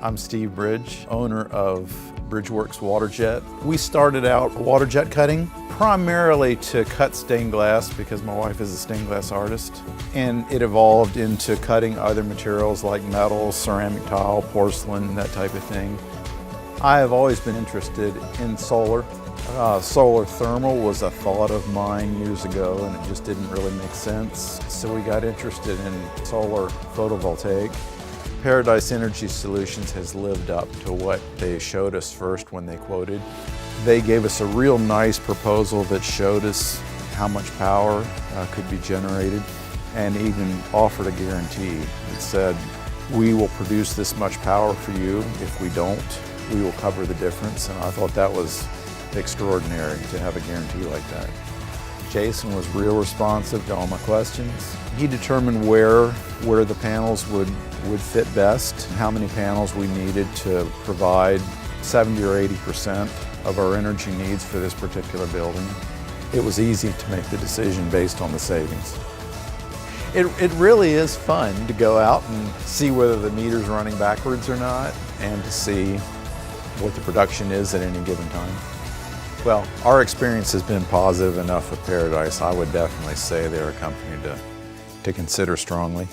I'm Steve Brydge, owner of BrydgeWorks waterjet. We started out waterjet cutting primarily to cut stained glass because my wife is a stained glass artist, and it evolved into cutting other materials like metal, ceramic tile, porcelain, that type of thing. I have always been interested in solar. Solar thermal was a thought of mine years ago, and it just didn't really make sense. So we got interested in solar photovoltaic. Paradise Energy Solutions has lived up to what they showed us first when they quoted. They gave us a real nice proposal that showed us how much power could be generated, and even offered a guarantee. It said, we will produce this much power for you. If we don't, we will cover the difference. And I thought that was extraordinary to have a guarantee like that. Jason was real responsive to all my questions. He determined where the panels would fit best, how many panels we needed to provide 70 or 80% of our energy needs for this particular building. It was easy to make the decision based on the savings. It really is fun to go out and see whether the meter's running backwards or not, and to see what the production is at any given time. Well, our experience has been positive enough with Paradise. I would definitely say they're a company to consider strongly.